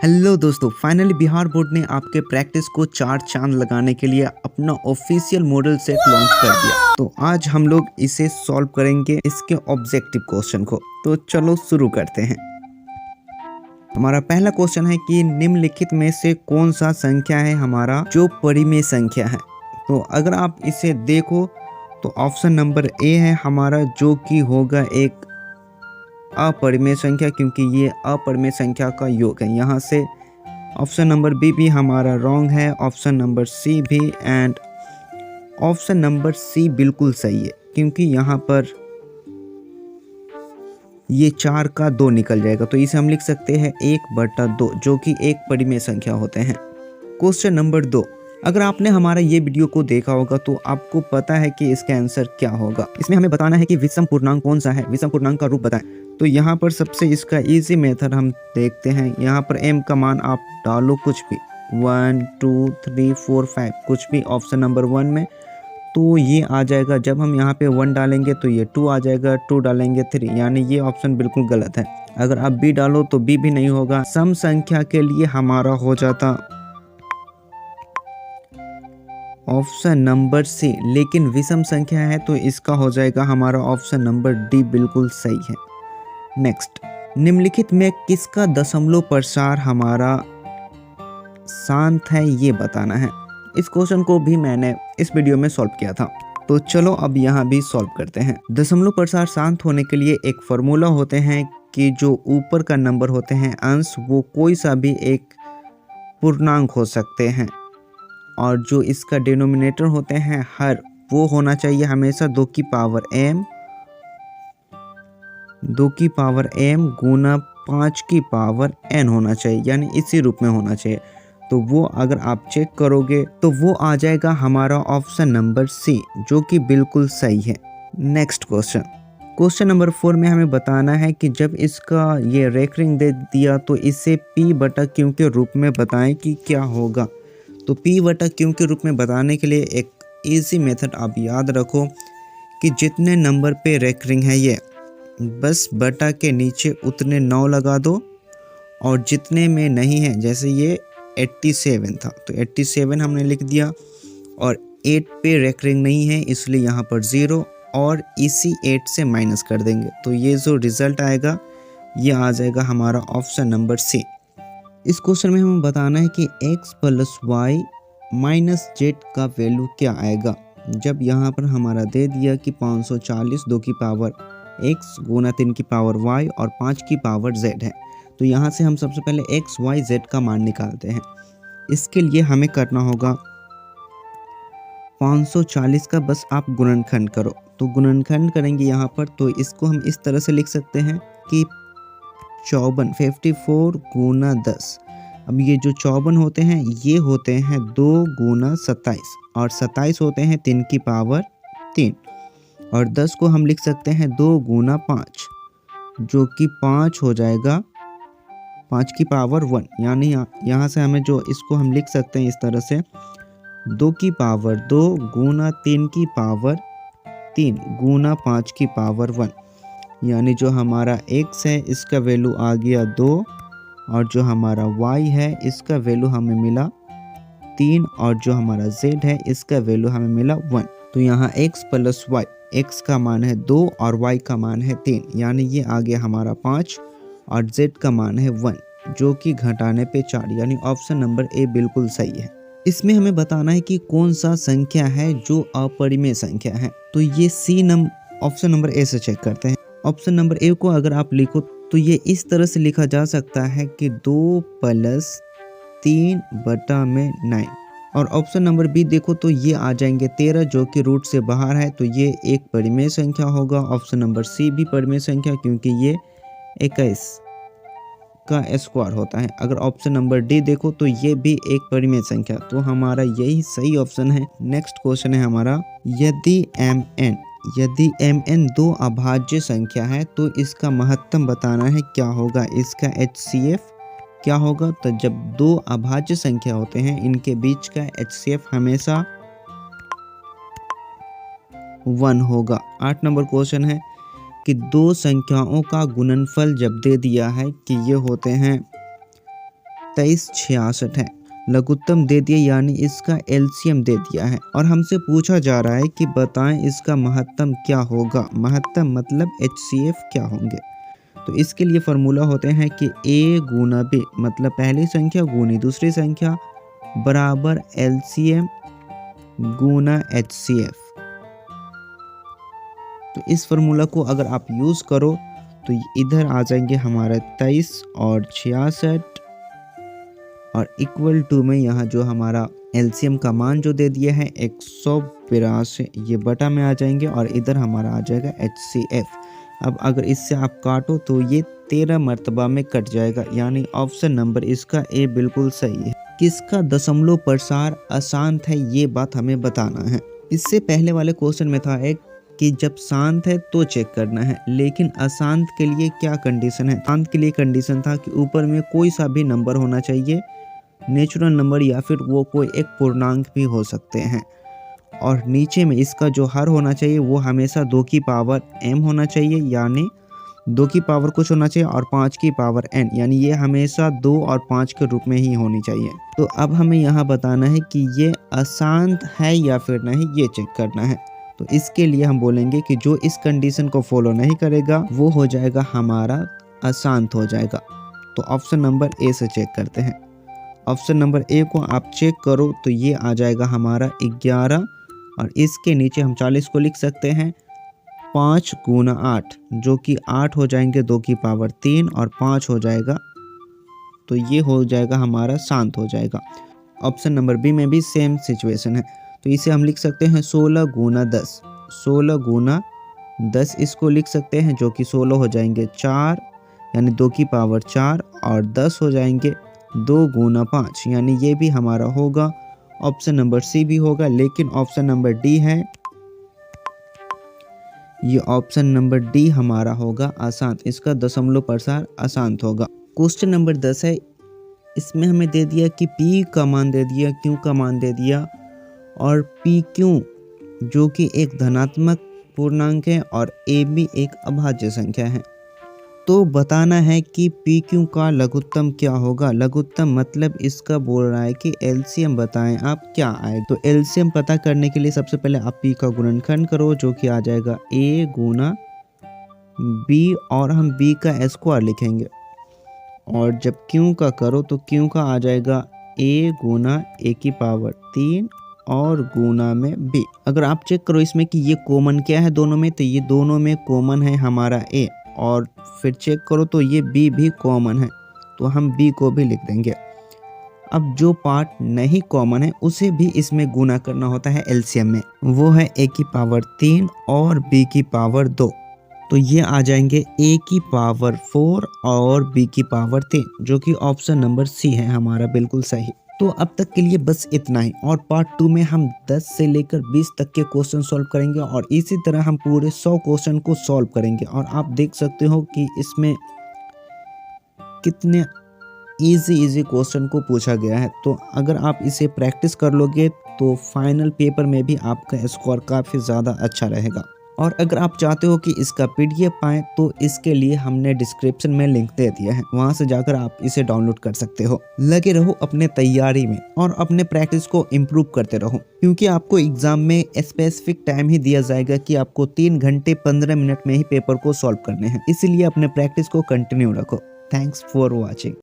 Hello दोस्तों, finally Bihar board ने आपके प्रैक्टिस को 4 चांद लगाने के लिए अपना ऑफिशियल मॉडल सेट लॉन्च कर दिया। तो आज हम लोग इसे सॉल्व करेंगे, इसके ऑब्जेक्टिव क्वेश्चन को। तो चलो शुरू करते हैं। हमारा पहला क्वेश्चन है कि निम्नलिखित में से कौन सा संख्या है हमारा जो परिमेय संख्या है। तो अगर आप इसे देखो तो ऑप्शन नंबर ए है हमारा, जो कि होगा एक अपरिमेय संख्या, क्योंकि ये अपरिमेय संख्या का योग है। यहाँ से ऑप्शन नंबर बी भी हमारा रॉन्ग है, ऑप्शन नंबर सी भी, एंड ऑप्शन नंबर सी बिल्कुल सही है, क्योंकि यहाँ पर ये 4 का 2 निकल जाएगा। तो इसे हम लिख सकते हैं 1/2, जो कि एक परिमेय संख्या होते हैं। क्वेश्चन नंबर 2, अगर आपने हमारा ये वीडियो को देखा होगा तो आपको पता है कि इसका आंसर क्या होगा। इसमें हमें बताना है कि विषम पूर्णांक कौन सा है, विषम पूर्णांक का रूप बताएं। तो यहाँ पर सबसे इसका इजी मेथड हम देखते हैं। यहाँ पर m का मान आप डालो कुछ भी, 1 2 3 4 5 कुछ भी ऑप्शन नंबर 1 में, तो ये आ जाएगा। जब हम यहाँ पे 1 डालेंगे तो ये 2 आ जाएगा, 2 डालेंगे 3, यानी ये ऑप्शन बिल्कुल गलत है। अगर आप b डालो तो b भी नहीं होगा। सम संख्या के लिए हमारा हो जाता ऑप्शन नंबर सी, लेकिन विषम संख्या है तो इसका हो जाएगा हमारा ऑप्शन नंबर डी बिल्कुल सही है। नेक्स्ट, निम्नलिखित में किसका दशमलव प्रसार हमारा शांत है, ये बताना है। इस क्वेश्चन को भी मैंने इस वीडियो में सॉल्व किया था, तो चलो अब यहाँ भी सॉल्व करते हैं। दशमलव प्रसार शांत होने के लिए एक फॉर्मूला होते हैं कि जो ऊपर का नंबर होते हैं अंश, वो कोई सा भी एक पूर्णांक हो सकते हैं, और जो इसका डिनोमिनेटर होते हैं हर, वो होना चाहिए हमेशा 2 की पावर m गुना 5 की पावर n होना चाहिए, यानी इसी रूप में होना चाहिए। तो वो अगर आप चेक करोगे तो वो आ जाएगा हमारा ऑप्शन नंबर सी, जो कि बिल्कुल सही है। नेक्स्ट क्वेश्चन नंबर 4 में हमें बताना है कि जब इसका ये रेकरिंग दे दिया तो इसे p/q के रूप में बताएं कि क्या होगा। तो p/q के रूप में बताने के लिए एक इजी मेथड आप याद रखो कि जितने नंबर पे रेकरिंग है ये, बस बटा के नीचे उतने 9 लगा दो, और जितने में नहीं है, जैसे ये 87 था तो 87 हमने लिख दिया, और 8 पे रेकरिंग नहीं है इसलिए यहाँ पर 0, और इसी 8 से माइनस कर देंगे। तो ये जो रिजल्ट आएगा ये आ जाएगा हमारा ऑप्शन नंबर सी। इस क्वेश्चन में हमें बताना है कि x + y - z का वैल्यू क्या आएगा। जब यहाँ पर हमारा दे दिया कि 540 2 की पावर x गुना 3 की पावर y और 5 की पावर z है, तो यहाँ से हम सबसे पहले x y z का मान निकालते हैं। इसके लिए हमें करना होगा 540 का बस आप गुणनखंड करो। तो गुणनखंड करेंगे यहाँ पर, तो इसको हम इस तरह से लिख सकते हैं कि 54 गुना 10। अब ये जो 54 होते हैं ये होते हैं 2 गुना 27, और 27 होते हैं 3 की पावर 3, और 10 को हम लिख सकते हैं 2 गुना 5, जो कि 5 हो जाएगा 5 की पावर 1, यानी यहाँ से हमें जो इसको हम लिख सकते हैं इस तरह से 2 की पावर 2 गुना 3 की पावर 3 गुना 5 की पावर 1, यानी जो हमारा x है इसका वैल्यू आ गया 2, और जो हमारा y है इसका वैल्यू हमें मिला 3, और जो हमारा z है इसका वैल्यू हमें मिला 1। तो यहाँ x + y, x का मान है 2 और y का मान है 3, यानी ये आ गया हमारा 5, और z का मान है 1, जो कि घटाने पे 4, यानी ऑप्शन नंबर ए बिल्कुल सही है। इसमें हमें बताना है कि कौन सा संख्या है जो अपरिमेय संख्या है। तो ये ऑप्शन नंबर ए से चेक करते हैं। ऑप्शन नंबर ए को अगर आप लिखो तो ये इस तरह से लिखा जा सकता है कि 2 + 3/9, और ऑप्शन नंबर बी देखो तो ये आ जाएंगे 13, जो कि रूट से बाहर है, तो ये एक परिमेय संख्या होगा। ऑप्शन नंबर सी भी परिमेय संख्या, क्योंकि ये 21 का स्क्वायर होता है। अगर ऑप्शन नंबर डी देखो तो ये भी एक परिमेय संख्या, तो हमारा यही सही ऑप्शन है। नेक्स्ट क्वेश्चन है हमारा, यदि mn 2 अभाज्य संख्या है तो इसका महत्तम बताना है, क्या होगा इसका HCF क्या होगा। तो जब 2 अभाज्य संख्या होते हैं इनके बीच का HCF हमेशा 1 होगा। 8 नंबर क्वेश्चन है कि 2 संख्याओं का गुणनफल जब दे दिया है कि ये होते हैं 2366 है। लघुत्तम दे दिया यानी इसका एलसीएम दे दिया है और हमसे पूछा जा रहा है कि बताएं इसका महत्तम क्या होगा। महत्तम मतलब एचसीएफ क्या होंगे। तो इसके लिए फार्मूला होते हैं कि a गुना b मतलब पहली संख्या गुनी दूसरी संख्या बराबर एलसीएम गुना एचसीएफ। तो इस फार्मूला को अगर आप यूज़ करो तो इधर आ जाएंगे हमारा 23 और 66 और इक्वल टू में यहाँ जो हमारा एलसीएम का मान जो दे दिया है 182 ये बटा में आ जाएंगे और इधर हमारा आ जाएगा एचसीएफ। अब अगर इससे आप काटो तो ये 13 मर्तबा में कट जाएगा यानी ऑप्शन नंबर इसका ए बिल्कुल सही है। किसका दशमलव प्रसार अशांत है ये बात हमें बताना है। इससे पहले वाले क्वेश्चन में था एक कि जब शांत है तो चेक करना है, लेकिन अशांत के लिए क्या कंडीशन है। शांत के लिए कंडीशन था कि ऊपर में कोई सा भी नंबर होना चाहिए, नेचुरल नंबर या फिर वो कोई एक पूर्णांक भी हो सकते हैं, और नीचे में इसका जो हर होना चाहिए वो हमेशा 2 की पावर m होना चाहिए यानी 2 की पावर कुछ होना चाहिए और 5 की पावर n यानी ये हमेशा 2 और 5 के रूप में ही होनी चाहिए। तो अब हमें यहाँ बताना है कि ये अशांत है या फिर नहीं, ये चेक करना है। तो इसके लिए हम बोलेंगे कि जो इस कंडीशन को फॉलो नहीं करेगा वो हो जाएगा हमारा अशांत हो जाएगा। तो ऑप्शन नंबर ए से चेक करते हैं। ऑप्शन नंबर ए को आप चेक करो तो ये आ जाएगा हमारा 11 और इसके नीचे हम 40 को लिख सकते हैं 5 गुना 8 जो कि 8 हो जाएंगे 2 की पावर 3 और 5 हो जाएगा, तो ये हो जाएगा हमारा शांत हो जाएगा। ऑप्शन नंबर बी में भी सेम सिचुएशन है, तो इसे हम लिख सकते हैं 16 गुना 10। 16 गुना 10 इसको लिख सकते हैं जो कि 16 हो जाएंगे 4 यानी 2 की पावर 4 और 10 हो जाएंगे 2 गुना 5 यानी ये भी हमारा होगा। ऑप्शन नंबर सी भी होगा, लेकिन ऑप्शन नंबर डी है, ये ऑप्शन नंबर डी हमारा होगा अशांत। इसका दशमलव प्रसार अशांत होगा। क्वेश्चन नंबर 10 है, इसमें हमें दे दिया कि p का मान दे दिया, q का मान दे दिया और pq जो कि एक धनात्मक पूर्णांक है और a भी एक अभाज्य संख्या है। तो बताना है कि pq का लघुत्तम क्या होगा। लघुत्तम मतलब इसका बोल रहा है कि एलसीएम बताएं आप क्या आए। तो एलसीएम पता करने के लिए सबसे पहले आप p का गुणनखंड करो जो कि आ जाएगा a गुना b और हम b का स्क्वायर लिखेंगे, और जब q का करो तो q का आ जाएगा a गुना a की पावर 3 और गुना में b। अगर आप चेक करो इसमें कि ये कॉमन क्या है दोनों में, तो ये दोनों में कॉमन है हमारा a, और फिर चेक करो तो ये b भी कॉमन है, तो हम b को भी लिख देंगे। अब जो पार्ट नहीं कॉमन है उसे भी इसमें गुना करना होता है एलसीएम में, वो है a की पावर 3 और b की पावर 2, तो ये आ जाएंगे a की पावर 4 और b की पावर 3 जो कि ऑप्शन नंबर सी है हमारा बिल्कुल सही। तो अब तक के लिए बस इतना ही, और पार्ट 2 में हम 10 से लेकर 20 तक के क्वेश्चन सॉल्व करेंगे और इसी तरह हम पूरे 100 क्वेश्चन को सॉल्व करेंगे। और आप देख सकते हो कि इसमें कितने इजी क्वेश्चन को पूछा गया है। तो अगर आप इसे प्रैक्टिस कर लोगे तो फाइनल पेपर में भी आपका स्कोर काफ़ी ज़्यादा अच्छा रहेगा। और अगर आप चाहते हो कि इसका पीडीएफ पाएं तो इसके लिए हमने डिस्क्रिप्शन में लिंक दे दिया है, वहां से जाकर आप इसे डाउनलोड कर सकते हो। लगे रहो अपने तैयारी में और अपने प्रैक्टिस को इम्प्रूव करते रहो, क्योंकि आपको एग्जाम में स्पेसिफिक टाइम ही दिया जाएगा कि आपको 3 घंटे 15 मिनट में ही पेपर को सॉल्व करने हैं। इसलिए अपने प्रैक्टिस को कंटिन्यू रखो। Thanks for watching.